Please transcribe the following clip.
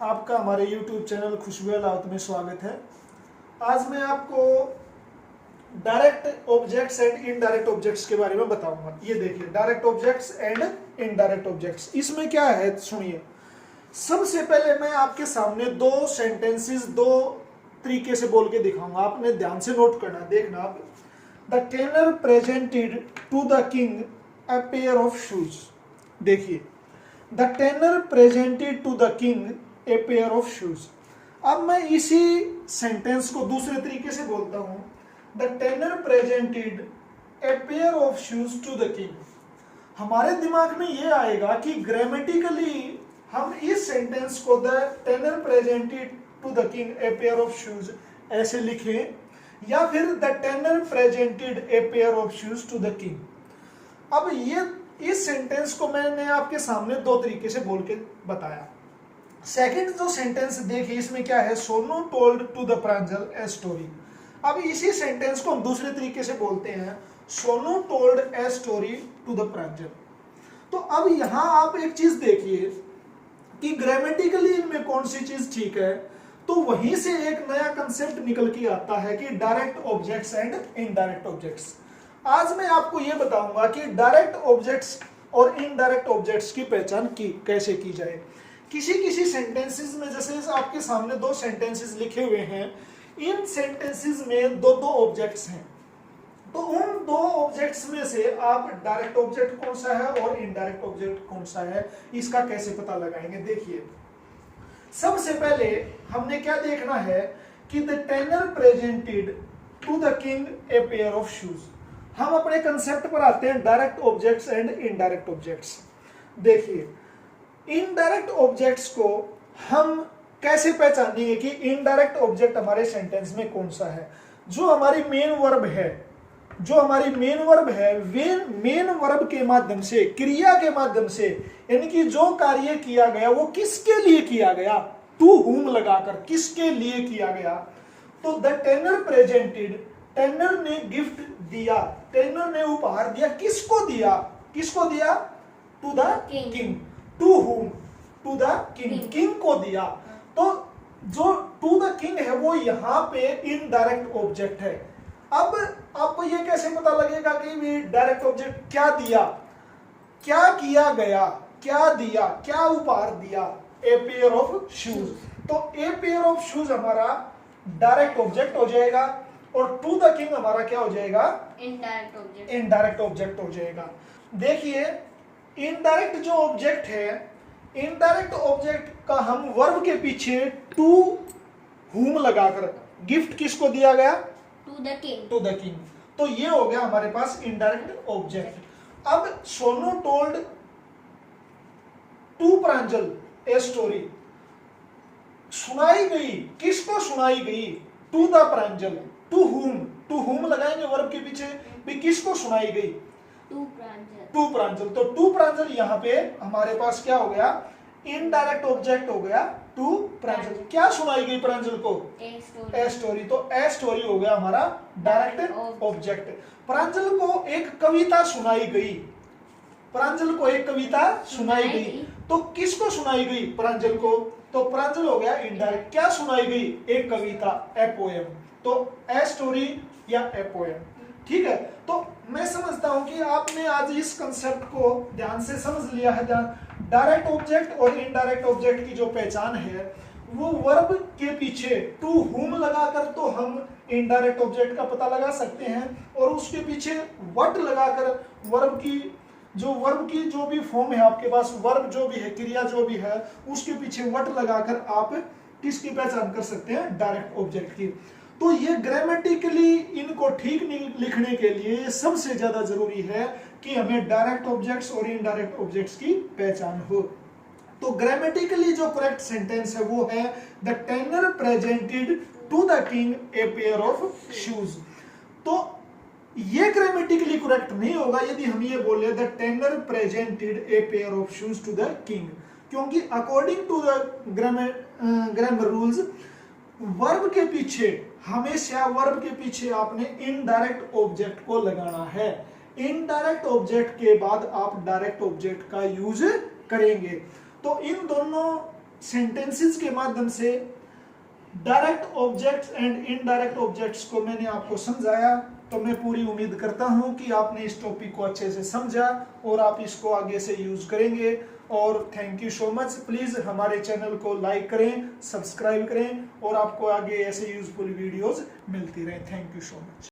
आपका हमारे YouTube channel खुशबू लावत में स्वागत है। आज मैं आपको direct objects and indirect objects के बारे में बताऊंगा। ये देखिए, direct objects and indirect objects. इसमें क्या है सुनिए। सबसे पहले मैं आपके सामने दो सेंटेंसेस दो तरीके से बोल के दिखाऊंगा, आपने ध्यान से नोट करना, देखना आप। The tailor presented to the king a pair of shoes. देखिए, the tailor presented to the king a pair of shoes. अब मैं इसी सेंटेंस को दूसरे तरीके से बोलता हूं। The tailor presented a pair of shoes to the king. हमारे दिमाग में यह आएगा कि ग्रामेटिकली हम इस सेंटेंस को the tailor presented to the king a pair of shoes ऐसे लिखें, या फिर the tailor presented a pair of shoes to the king. अब ये इस सेंटेंस को मैंने आपके सामने दो तरीके से बोल के बताया। सेकंड जो सेंटेंस देखिए, इसमें क्या है, Sonu told to the Pranjal a story. अब इसी सेंटेंस को हम दूसरे तरीके से बोलते हैं, Sonu told a story to the Pranjal. तो अब यहां आप एक चीज देखिए कि ग्रामेटिकली इनमें कौन सी चीज ठीक है। तो वहीं से एक नया कंसेप्ट निकल के आता है कि direct objects and indirect objects. आज मैं आपको यह बताऊंगा कि डायरेक्ट ऑब्जेक्ट्स और इनडायरेक्ट ऑब्जेक्ट्स की पहचान कैसे की जाए। किसी सेंटेंसेस में, जैसे आपके सामने दो सेंटेंसेस लिखे हुए हैं, इन सेंटेंसेस में दो दो ऑब्जेक्ट्स हैं। तो उन दो ऑब्जेक्ट्स में से आप डायरेक्ट ऑब्जेक्ट कौन सा है और इनडायरेक्ट ऑब्जेक्ट कौन सा है, इसका कैसे पता लगाएंगे। देखिए, सबसे पहले हमने क्या देखना है कि the tailor presented to the king a pair of shoes. हम अपने कंसेप्ट पर आते हैं, direct objects and indirect objects. देखिए, इनडायरेक्ट ऑब्जेक्ट्स को हम कैसे पहचानेंगे कि इनडायरेक्ट ऑब्जेक्ट हमारे सेंटेंस में कौन सा है। जो हमारी मेन वर्ब है, वे मेन वर्ब के माध्यम से, क्रिया के माध्यम से, यानी कि जो कार्य किया गया वो किसके लिए किया गया, टू हुम लगाकर किसके लिए किया गया। तो द टेलर प्रेजेंटेड, टेलर ने गिफ्ट दिया, टेलर ने उपहार दिया, किसको दिया, to the king. To whom, to the king को दिया। तो जो टू द किंग है वो यहां पे इनडायरेक्ट ऑब्जेक्ट है। अब आपको ये कैसे पता लगेगा कि डायरेक्ट ऑब्जेक्ट क्या दिया, क्या किया गया, क्या दिया, क्या उपहार दिया, ए पेयर ऑफ शूज। तो ए पेयर ऑफ शूज हमारा डायरेक्ट ऑब्जेक्ट हो जाएगा और टू द किंग हमारा क्या हो जाएगा, इनडायरेक्ट ऑब्जेक्ट हो जाएगा। देखिए, इनडायरेक्ट जो ऑब्जेक्ट है, इनडायरेक्ट ऑब्जेक्ट का हम वर्ब के पीछे टू हुम लगाकर, गिफ्ट किसको दिया गया, टू द किंग। तो ये हो गया हमारे पास इनडायरेक्ट ऑब्जेक्ट। अब Sonu told to Pranjal a story, सुनाई गई, किसको सुनाई गई, to the Pranjal. To whom लगाएंगे वर्ब के पीछे, भी किसको सुनाई गई, टू प्रांजल। तो टू प्रांजल यहाँ पे हमारे पास क्या हो गया, इनडायरेक्ट ऑब्जेक्ट हो गया टू प्रांजल। क्या सुनाई गई प्रांजल को, ए स्टोरी। तो ए स्टोरी हो गया हमारा डायरेक्ट ऑब्जेक्ट। प्रांजल को एक कविता सुनाई गई, प्रांजल को एक कविता सुनाई गई। तो किसको सुनाई गई, प्रांजल को। तो प्रांजल हो गया इनडायरेक्ट। क्या सुनाई गई, एक कविता, ए पोएम। तो ए स्टोरी या ए पोएम। ठीक है। तो मैं समझता हूं कि आपने आज इस कंसेप्ट को ध्यान से समझ लिया है। डायरेक्ट ऑब्जेक्ट और इनडायरेक्ट ऑब्जेक्ट की जो पहचान है, वो वर्ब के पीछे टू हुम लगाकर तो हम इनडायरेक्ट ऑब्जेक्ट का पता लगा सकते हैं, और उसके पीछे वट लगाकर वर्ब की जो भी फॉर्म है आपके पास, वर्ब जो भी है, क्रिया जो भी है, उसके पीछे वट लगाकर आप किसकी पहचान कर सकते हैं, डायरेक्ट ऑब्जेक्ट की। तो ये ग्रामेटिकली इनको ठीक लिखने के लिए सबसे ज्यादा जरूरी है कि हमें डायरेक्ट ऑब्जेक्ट्स और इनडायरेक्ट ऑब्जेक्ट्स की पहचान हो। तो ग्रामेटिकली जो करेक्ट सेंटेंस है वो है, the tailor presented to the king a pair of shoes. तो ये ग्रामेटिकली करेक्ट नहीं होगा यदि हम ये बोले the tailor presented a pair of shoes to the king, क्योंकि according to the grammar rules, verb के पीछे हमेशा, वर्ब के पीछे आपने इनडायरेक्ट ऑब्जेक्ट को लगाना है। इनडायरेक्ट ऑब्जेक्ट के बाद आप डायरेक्ट ऑब्जेक्ट का यूज करेंगे। तो इन दोनों सेंटेंसेस के माध्यम से direct objects and indirect objects को मैंने आपको समझाया। तो मैं पूरी उम्मीद करता हूं कि आपने इस टॉपिक को अच्छे से समझा और आप इसको आगे से यूज करेंगे। और thank you so much. Please हमारे चैनल को लाइक करें, सब्सक्राइब करें और आपको आगे ऐसे यूजफुल वीडियोस मिलती रहे। Thank you so much.